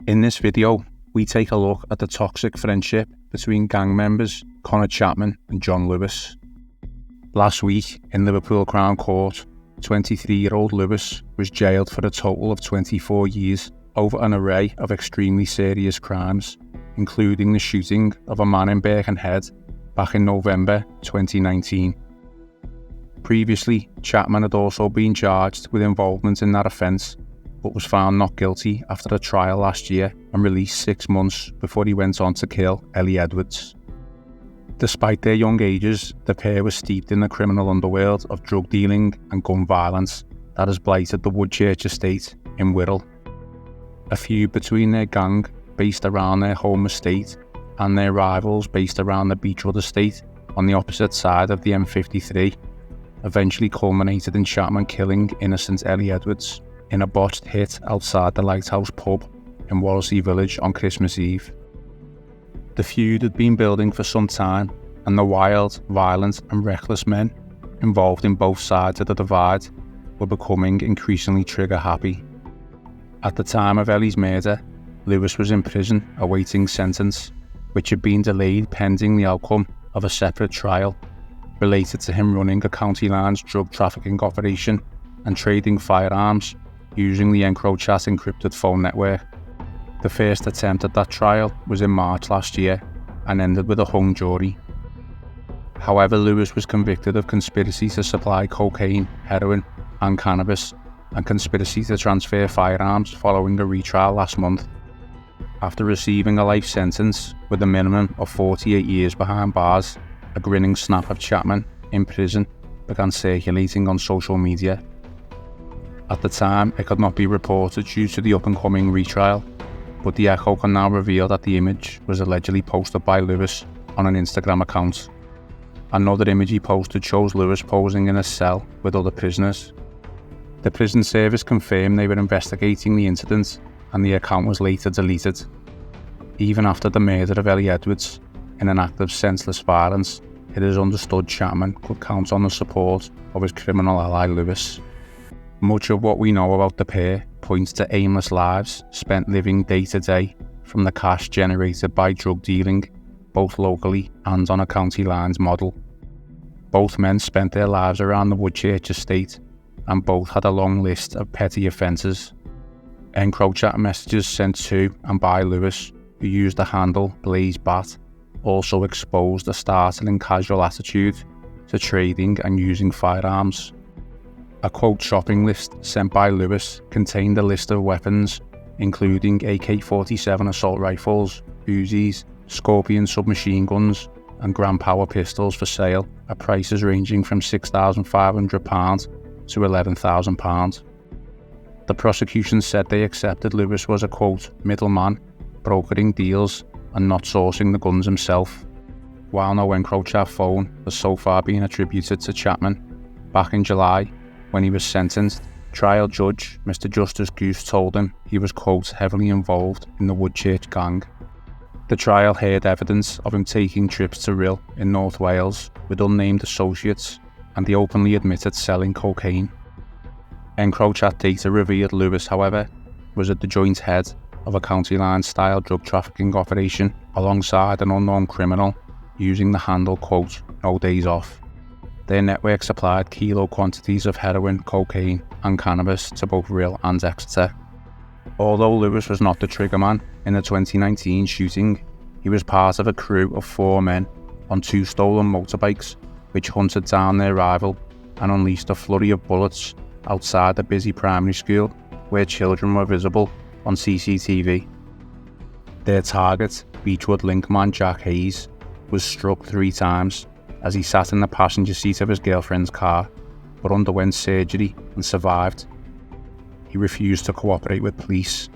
In this video, we take a look at the toxic friendship between gang members Connor Chapman and John Lewis. Last week, in Liverpool Crown Court, 23-year-old Lewis was jailed for a total of 24 years over an array of extremely serious crimes, including the shooting of a man in Birkenhead back in November 2019. Previously, Chapman had also been charged with involvement in that offence, but was found not guilty after a trial last year and released 6 months before he went on to kill Elle Edwards. Despite their young ages, the pair were steeped in the criminal underworld of drug dealing and gun violence that has blighted the Woodchurch estate in Wirral. A feud between their gang, based around their home estate, and their rivals based around the Beechwood estate on the opposite side of the M53, eventually culminated in Chapman killing innocent Elle Edwards in a botched hit outside the Lighthouse Pub in Wallasey Village on Christmas Eve. The feud had been building for some time, and the wild, violent and reckless men involved in both sides of the divide were becoming increasingly trigger-happy. At the time of Ellie's murder, Lewis was in prison awaiting sentence, which had been delayed pending the outcome of a separate trial related to him running a county lines drug trafficking operation and trading firearms using the EncroChat encrypted phone network. The first attempt at that trial was in March last year and ended with a hung jury. However, Lewis was convicted of conspiracy to supply cocaine, heroin and cannabis, and conspiracy to transfer firearms following a retrial last month. After receiving a life sentence with a minimum of 48 years behind bars, a grinning snap of Chapman in prison began circulating on social media. At the time, it could not be reported due to the up-and-coming retrial, but the Echo can now reveal that the image was allegedly posted by Lewis on an Instagram account. Another image he posted shows Lewis posing in a cell with other prisoners. The prison service confirmed they were investigating the incident, and the account was later deleted. Even after the murder of Elle Edwards, in an act of senseless violence, it is understood Chapman could count on the support of his criminal ally Lewis. Much of what we know about the pair points to aimless lives spent living day to day from the cash generated by drug dealing, both locally and on a county lines model. Both men spent their lives around the Woodchurch estate, and both had a long list of petty offences. EncroChat messages sent to and by Lewis, who used the handle BlazeBat, also exposed a startling casual attitude to trading and using firearms. A quote shopping list sent by Lewis contained a list of weapons, including AK-47 assault rifles, Uzis, Scorpion submachine guns, and Grand Power pistols for sale at prices ranging from £6,500 to £11,000. The prosecution said they accepted Lewis was a quote middleman, brokering deals and not sourcing the guns himself. While no EncroChat phone has so far been attributed to Chapman, back in July, when he was sentenced, trial judge Mr. Justice Goose told him he was, quote, heavily involved in the Woodchurch gang. The trial heard evidence of him taking trips to Wirral in North Wales with unnamed associates, and he openly admitted selling cocaine. EncroChat data revealed Lewis, however, was at the joint head of a county line style drug trafficking operation alongside an unknown criminal using the handle, quote, no days off. Their network supplied kilo quantities of heroin, cocaine and cannabis to both Wirral and Exeter. Although Lewis was not the triggerman in the 2019 shooting, he was part of a crew of 4 men on 2 stolen motorbikes which hunted down their rival and unleashed a flurry of bullets outside a busy primary school where children were visible on CCTV. Their target, Beechwood linkman Jack Hayes, was struck 3 times as he sat in the passenger seat of his girlfriend's car, but underwent surgery and survived. He refused to cooperate with police.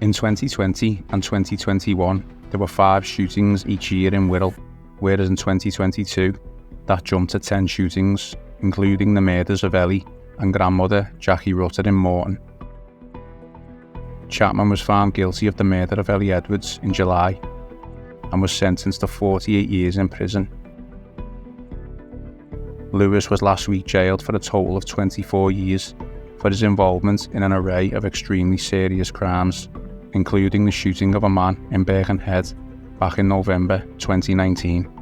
In 2020 and 2021, there were 5 shootings each year in Wirral, whereas in 2022, that jumped to 10 shootings, including the murders of Ellie and grandmother Jackie Rutter in Morton. Chapman was found guilty of the murder of Elle Edwards in July and was sentenced to 48 years in prison. Lewis was last week jailed for a total of 24 years for his involvement in an array of extremely serious crimes, including the shooting of a man in Birkenhead back in November 2019.